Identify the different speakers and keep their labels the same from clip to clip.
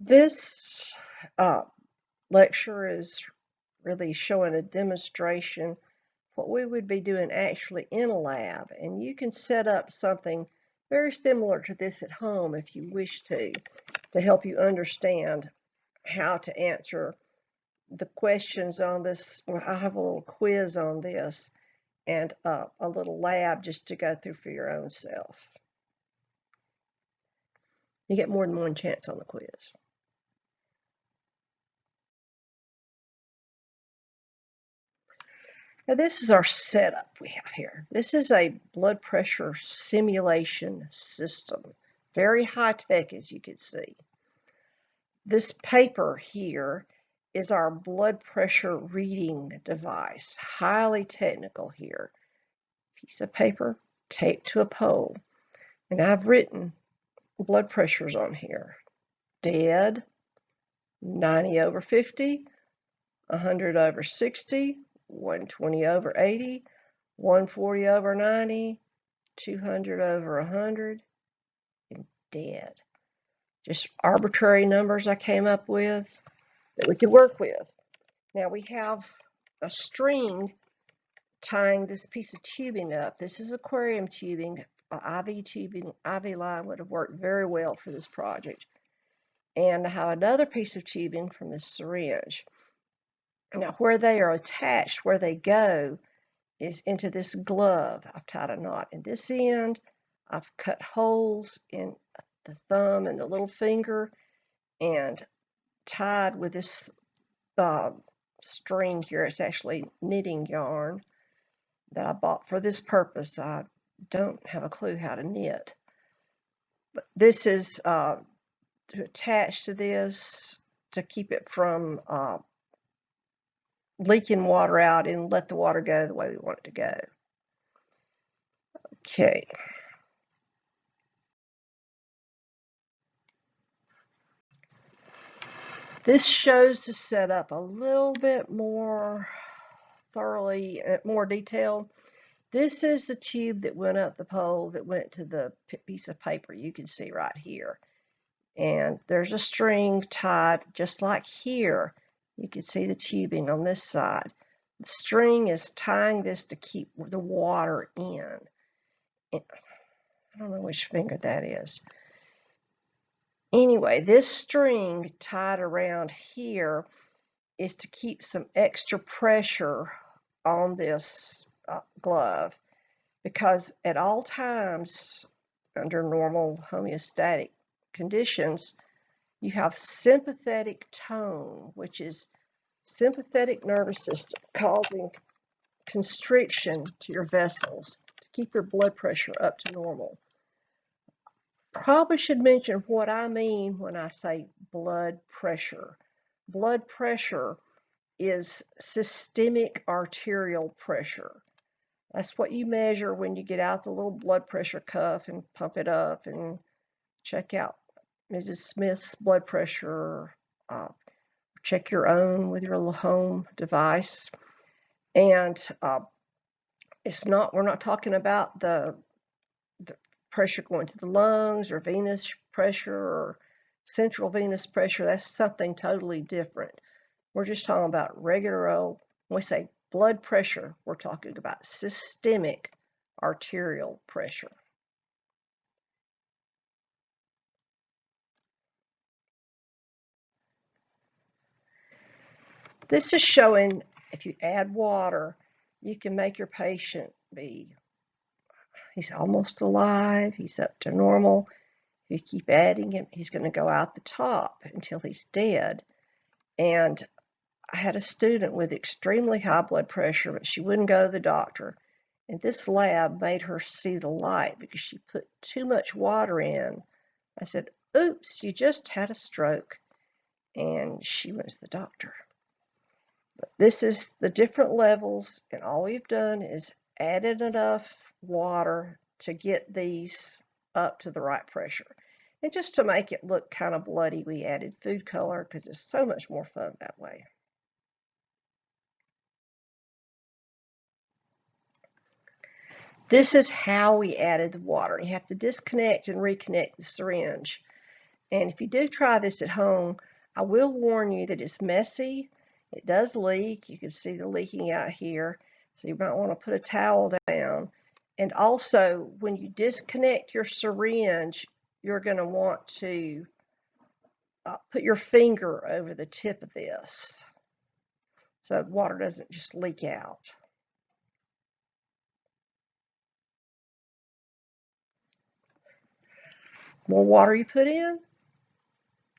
Speaker 1: This lecture is really showing a demonstration what we would be doing actually in a lab, and you can set up something very similar to this at home if you wish to help you understand how to answer the questions on this. I have a little quiz on this and a little lab just to go through for your own self. You get more than one chance on the quiz. Now this is our setup we have here. This is a blood pressure simulation system. Very high tech, as you can see. This paper here is our blood pressure reading device. Highly technical here. Piece of paper taped to a pole. And I've written blood pressures on here. Dead, 90/50, 100/60, 120/80, 140/90, 200/100, and dead. Just arbitrary numbers I came up with that we could work with. Now we have a string tying this piece of tubing up. This is aquarium tubing. IV tubing, IV line would have worked very well for this project. And I have another piece of tubing from this syringe. Now where they are attached, where they go, is into this glove. I've tied a knot in this end. I've cut holes in the thumb and the little finger and tied with this string here. It's actually knitting yarn that I bought for this purpose. I don't have a clue how to knit. But this is to attach to this to keep it from leaking water out and let the water go the way we want it to go. Okay. This shows the setup a little bit more thoroughly, more detailed. This is the tube that went up the pole that went to the piece of paper you can see right here. And there's a string tied just like here. You can see the tubing on this side. The string is tying this to keep the water in. I don't know which finger that is. Anyway, this string tied around here is to keep some extra pressure on this glove, because at all times under normal homeostatic conditions you have sympathetic tone, which is sympathetic nervous system causing constriction to your vessels to keep your blood pressure up to normal. Probably should mention what I mean when I say blood pressure. Blood pressure is systemic arterial pressure. That's what you measure when you get out the little blood pressure cuff and pump it up and check out Mrs. Smith's blood pressure, check your own with your little home device. And we're not talking about the pressure going to the lungs or venous pressure or central venous pressure. That's something totally different. We're just talking about regular old, when we say blood pressure, we're talking about systemic arterial pressure. This is showing if you add water, you can make your patient he's almost alive, he's up to normal. If you keep adding him, he's going to go out the top until he's dead. And I had a student with extremely high blood pressure, but she wouldn't go to the doctor. And this lab made her see the light because she put too much water in. I said, oops, you just had a stroke. And she went to the doctor. But this is the different levels, and all we've done is added enough water to get these up to the right pressure. And just to make it look kind of bloody, we added food color because it's so much more fun that way. This is how we added the water. You have to disconnect and reconnect the syringe. And if you do try this at home, I will warn you that it's messy. It does leak. You can see the leaking out here. So you might want to put a towel down. And also, when you disconnect your syringe, you're going to want to put your finger over the tip of this so the water doesn't just leak out. The more water you put in,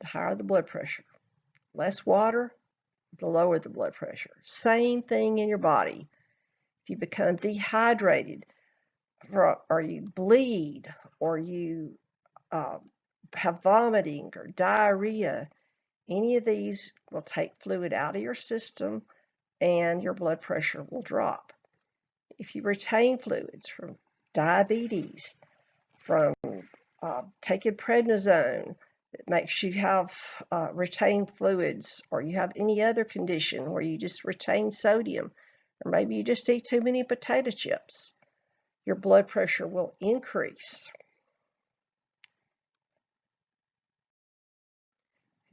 Speaker 1: the higher the blood pressure. Less water, the lower the blood pressure. Same thing in your body. If you become dehydrated, or you bleed, or you have vomiting or diarrhea, any of these will take fluid out of your system and your blood pressure will drop. If you retain fluids from diabetes, from taking prednisone that makes you have retained fluids, or you have any other condition where you just retain sodium, or maybe you just eat too many potato chips, your blood pressure will increase.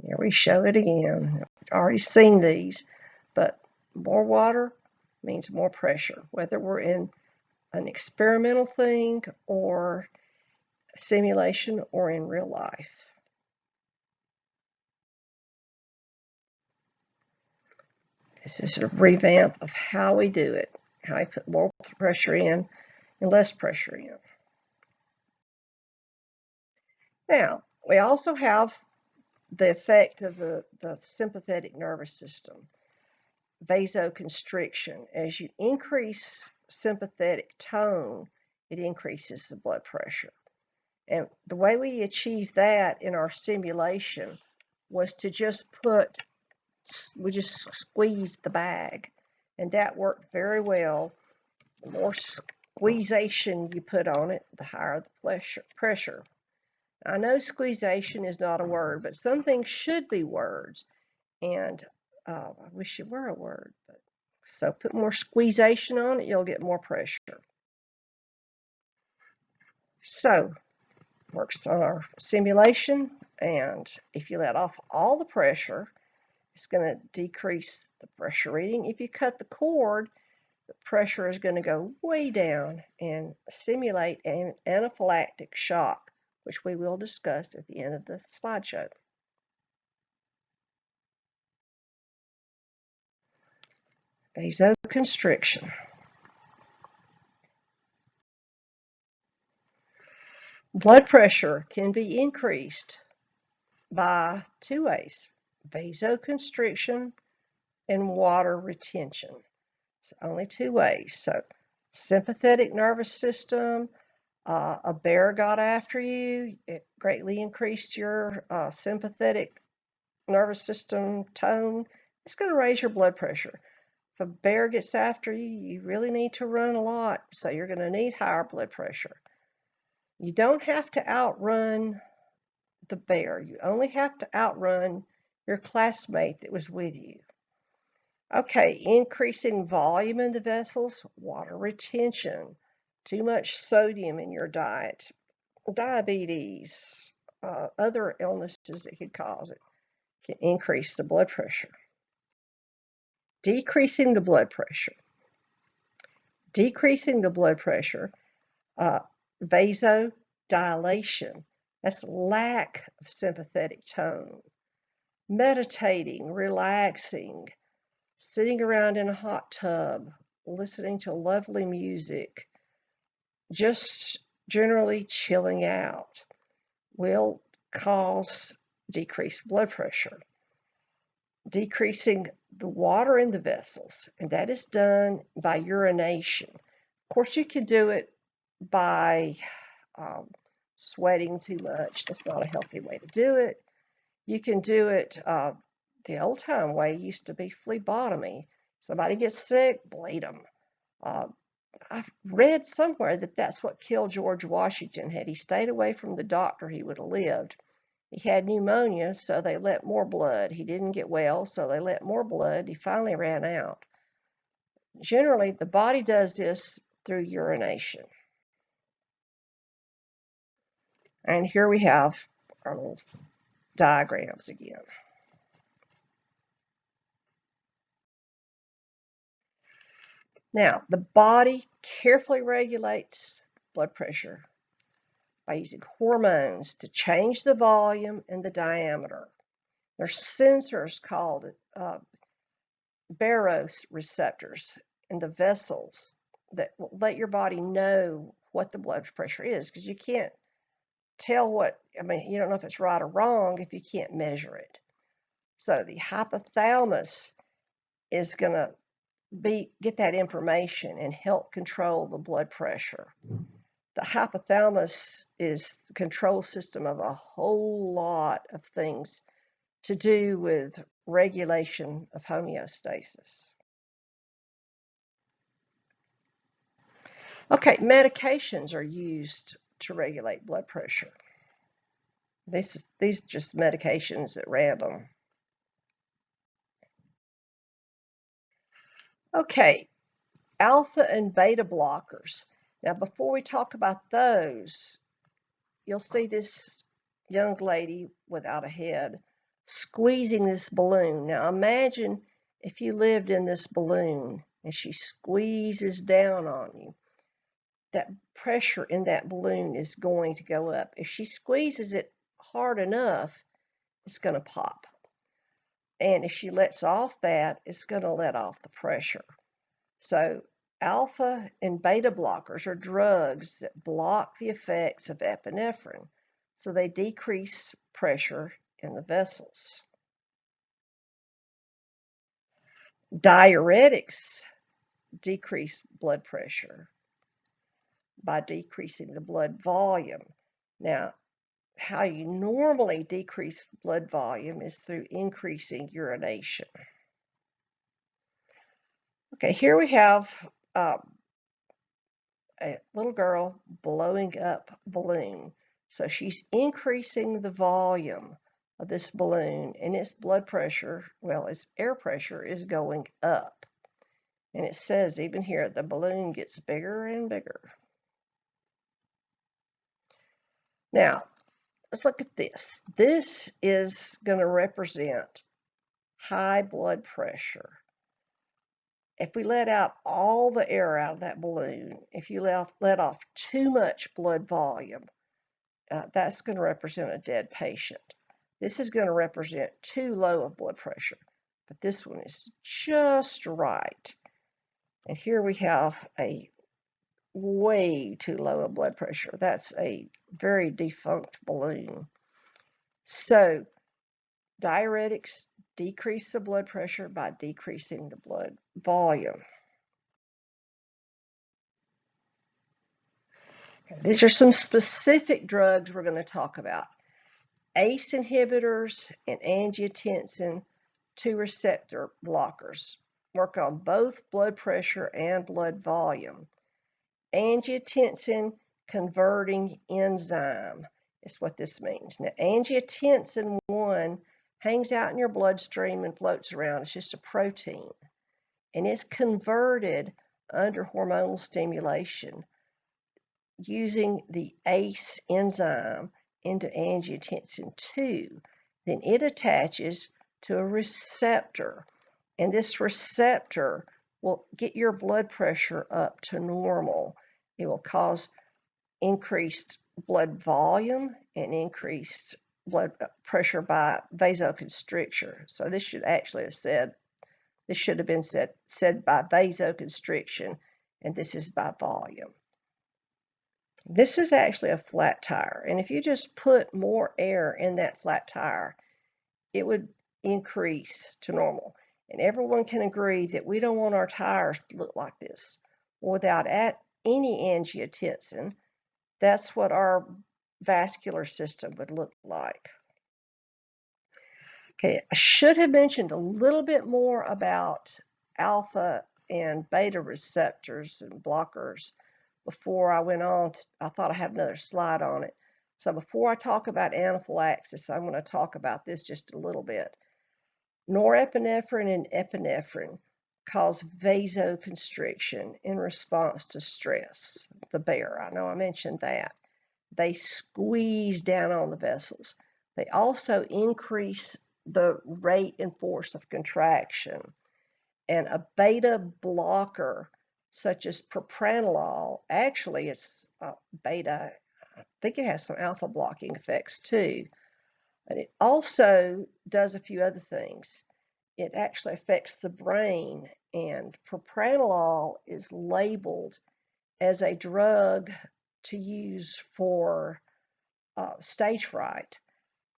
Speaker 1: Here we show it again. I've already seen these, but more water means more pressure, whether we're in an experimental thing or simulation or in real life. This is a revamp of how we do it, how I put more pressure in and less pressure in. Now, we also have the effect of the sympathetic nervous system, vasoconstriction. As you increase sympathetic tone, it increases the blood pressure. And the way we achieved that in our simulation was to just we just squeezed the bag, and that worked very well. The more squeezation you put on it, the higher the pressure. I know squeezation is not a word, but some things should be words, and I wish it were a word. So put more squeezation on it, you'll get more pressure. So, works on our simulation, and if you let off all the pressure, it's going to decrease the pressure reading. If you cut the cord, the pressure is going to go way down and simulate an anaphylactic shock, which we will discuss at the end of the slideshow. Vasoconstriction. Blood pressure can be increased by two ways: vasoconstriction and water retention. It's only two ways. So, sympathetic nervous system, a bear got after you, it greatly increased your sympathetic nervous system tone. It's going to raise your blood pressure. If a bear gets after you, you really need to run a lot, so you're going to need higher blood pressure. You don't have to outrun the bear. You only have to outrun your classmate that was with you. Okay, increasing volume in the vessels, water retention, too much sodium in your diet, diabetes, other illnesses that could cause it, can increase the blood pressure. Decreasing the blood pressure. Decreasing the blood pressure, vasodilation, that's lack of sympathetic tone. Meditating, relaxing, sitting around in a hot tub, listening to lovely music, just generally chilling out will cause decreased blood pressure. Decreasing the water in the vessels, and that is done by urination. Of course, you can do it by sweating too much. That's not a healthy way to do it. You can do it the old time way used to be phlebotomy. Somebody gets sick, bleed them. I've read somewhere that that's what killed George Washington. Had he stayed away from the doctor, he would have lived. He had pneumonia, so they let more blood. He didn't get well, so they let more blood. He finally ran out. Generally, the body does this through urination. And here we have our little diagrams again. Now, the body carefully regulates blood pressure by using hormones to change the volume and the diameter. There's sensors called baroreceptors in the vessels that will let your body know what the blood pressure is, because you can't tell you don't know if it's right or wrong if you can't measure it. So the hypothalamus is going to get that information and help control the blood pressure. The hypothalamus is the control system of a whole lot of things to do with regulation of homeostasis. Okay, medications are used to regulate blood pressure. These are just medications at random. Okay, alpha and beta blockers. Now, before we talk about those, you'll see this young lady without a head squeezing this balloon. Now, imagine if you lived in this balloon and she squeezes down on you. That pressure in that balloon is going to go up. If she squeezes it hard enough, it's going to pop. And if she lets off that, it's going to let off the pressure. So alpha and beta blockers are drugs that block the effects of epinephrine, so they decrease pressure in the vessels. Diuretics decrease blood pressure by decreasing the blood volume. Now, how you normally decrease blood volume is through increasing urination. Okay, here we have a little girl blowing up a balloon. So she's increasing the volume of this balloon, and its blood pressure, well, its air pressure is going up. And it says even here, the balloon gets bigger and bigger. Now, let's look at this. This is going to represent high blood pressure. If we let out all the air out of that balloon, if you let off too much blood volume, that's going to represent a dead patient. This is going to represent too low of blood pressure, but this one is just right. And here we have a way too low of blood pressure. That's a very defunct balloon. So diuretics decrease the blood pressure by decreasing the blood volume. These are some specific drugs we're going to talk about. ACE inhibitors and angiotensin 2 receptor blockers work on both blood pressure and blood volume. Angiotensin converting enzyme is what this means. Now, angiotensin 1 hangs out in your bloodstream and floats around. It's just a protein, and it's converted under hormonal stimulation using the ACE enzyme into angiotensin 2. Then it attaches to a receptor, and this receptor will get your blood pressure up to normal. It will cause increased blood volume and increased blood pressure by vasoconstriction. So this should actually have said, this should have been said by vasoconstriction, and this is by volume. This is actually a flat tire, and if you just put more air in that flat tire, it would increase to normal. And everyone can agree that we don't want our tires to look like this. Without any angiotensin, that's what our vascular system would look like. Okay, I should have mentioned a little bit more about alpha and beta receptors and blockers before I went on. I thought I had another slide on it. So before I talk about anaphylaxis, I'm going to talk about this just a little bit. Norepinephrine and epinephrine cause vasoconstriction in response to stress. The bear, I know I mentioned that. They squeeze down on the vessels. They also increase the rate and force of contraction. And a beta blocker, such as propranolol, actually it's beta, I think it has some alpha blocking effects too. And it also does a few other things. It actually affects the brain, and propranolol is labeled as a drug to use for stage fright.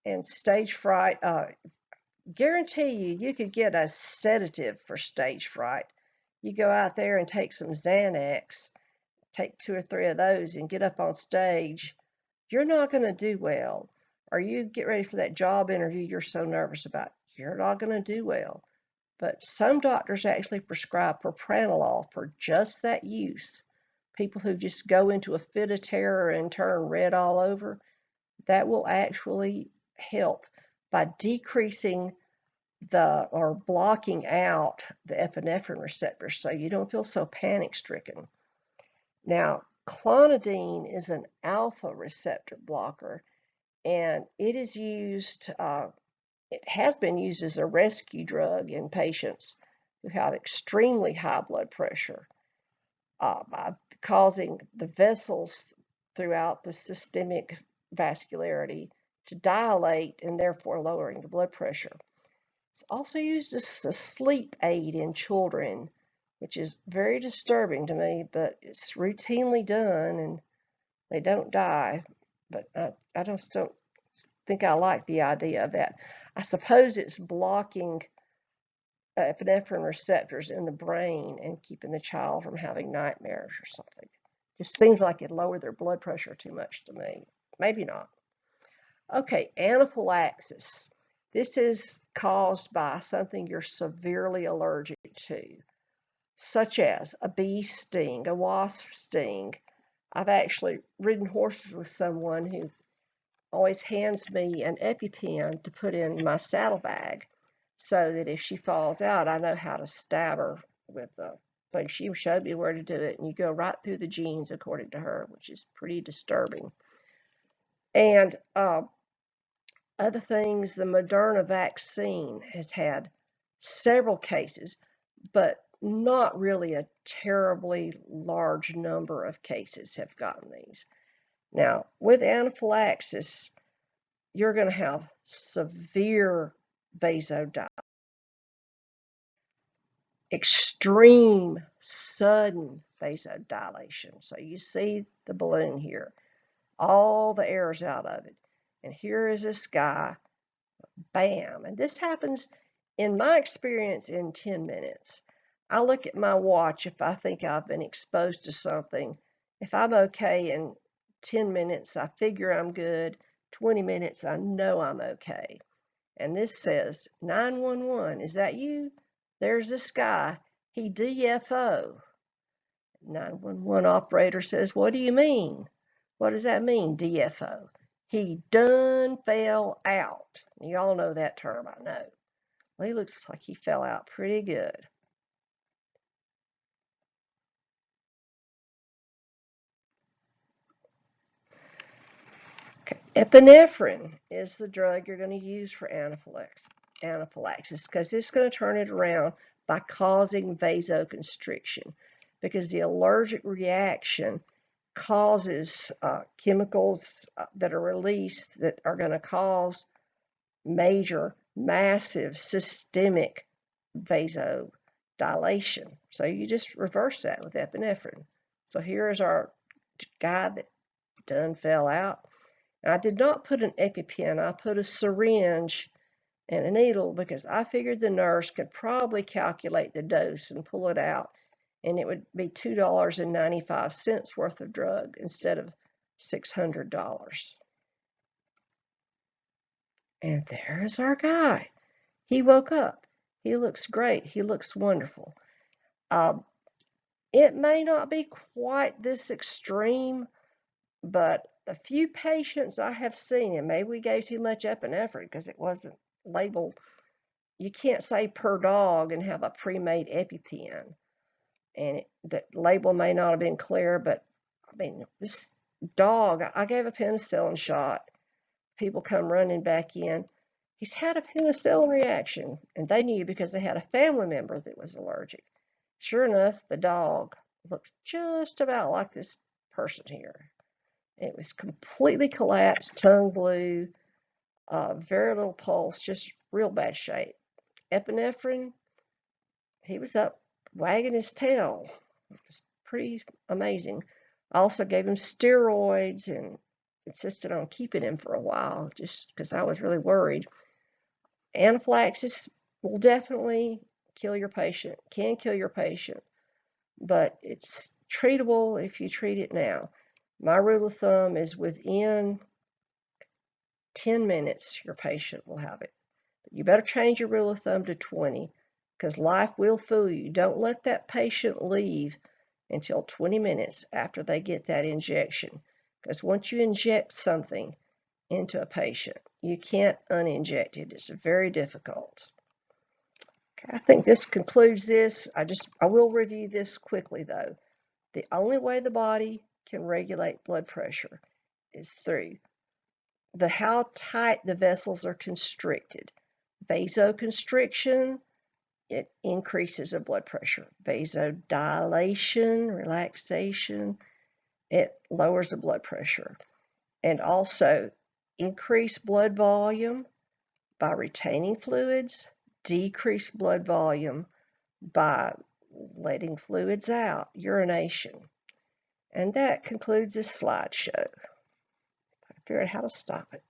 Speaker 1: And stage fright, guarantee you could get a sedative for stage fright. You go out there and take some Xanax, take 2 or 3 of those and get up on stage, you're not going to do well. Or you get ready for that job interview you're so nervous about, you're not going to do well. But some doctors actually prescribe propranolol for just that use. People who just go into a fit of terror and turn red all over, that will actually help by decreasing or blocking out the epinephrine receptors so you don't feel so panic stricken. Now, clonidine is an alpha receptor blocker, and it is used, it has been used as a rescue drug in patients who have extremely high blood pressure by causing the vessels throughout the systemic vascularity to dilate and therefore lowering the blood pressure. It's also used as a sleep aid in children, which is very disturbing to me, but it's routinely done and they don't die. But I just don't think I like the idea of that. I suppose it's blocking epinephrine receptors in the brain and keeping the child from having nightmares or something. Just seems like it lowered their blood pressure too much to me. Maybe not. Okay, anaphylaxis. This is caused by something you're severely allergic to, such as a bee sting, a wasp sting. I've actually ridden horses with someone who always hands me an EpiPen to put in my saddlebag so that if she falls out, I know how to stab her with a thing. She showed me where to do it, and you go right through the genes according to her, which is pretty disturbing. And other things, the Moderna vaccine has had several cases, but not really a terribly large number of cases have gotten these. Now, with anaphylaxis, you're going to have severe vasodilation, extreme sudden vasodilation. So you see the balloon here, all the air's out of it. And here is this guy, bam. And this happens, in my experience, in 10 minutes. I look at my watch if I think I've been exposed to something. If I'm okay in 10 minutes, I figure I'm good. 20 minutes, I know I'm okay. And this says, 911, is that you? There's this guy. He DFO. 911 operator says, what do you mean? What does that mean, DFO? He done fell out. You all know that term, I know. Well, he looks like he fell out pretty good. Okay. Epinephrine is the drug you're going to use for anaphylaxis because it's going to turn it around by causing vasoconstriction, because the allergic reaction causes chemicals that are released that are going to cause major, massive systemic vasodilation. So you just reverse that with epinephrine. So here is our guy that done fell out. And I did not put an EpiPen. I put a syringe and a needle because I figured the nurse could probably calculate the dose and pull it out, and it would be $2.95 worth of drug instead of $600. And there's our guy. He woke up. He looks great. He looks wonderful. It may not be quite this extreme, but the few patients I have seen, and maybe we gave too much epinephrine because it wasn't labeled. You can't say per dog and have a pre-made EpiPen. And the label may not have been clear, but I mean, this dog, I gave a penicillin shot. people come running back in. He's had a penicillin reaction, and they knew because they had a family member that was allergic. Sure enough, the dog looked just about like this person here. It was completely collapsed, tongue blue, very little pulse, just real bad shape. Epinephrine, he was up wagging his tail. It was pretty amazing. I also gave him steroids and insisted on keeping him for a while just because I was really worried. Anaphylaxis will definitely kill your patient, can kill your patient, but it's treatable if you treat it now. My rule of thumb is within 10 minutes, your patient will have it. You better change your rule of thumb to 20 because life will fool you. Don't let that patient leave until 20 minutes after they get that injection. Because once you inject something into a patient, you can't uninject it. It's very difficult. Okay, I think this concludes this. I will review this quickly though. The only way the body can regulate blood pressure is through how tight the vessels are constricted. Vasoconstriction, it increases the blood pressure. Vasodilation, relaxation, it lowers the blood pressure. And also increase blood volume by retaining fluids, decrease blood volume by letting fluids out, urination. And that concludes this slideshow. I figured out how to stop it.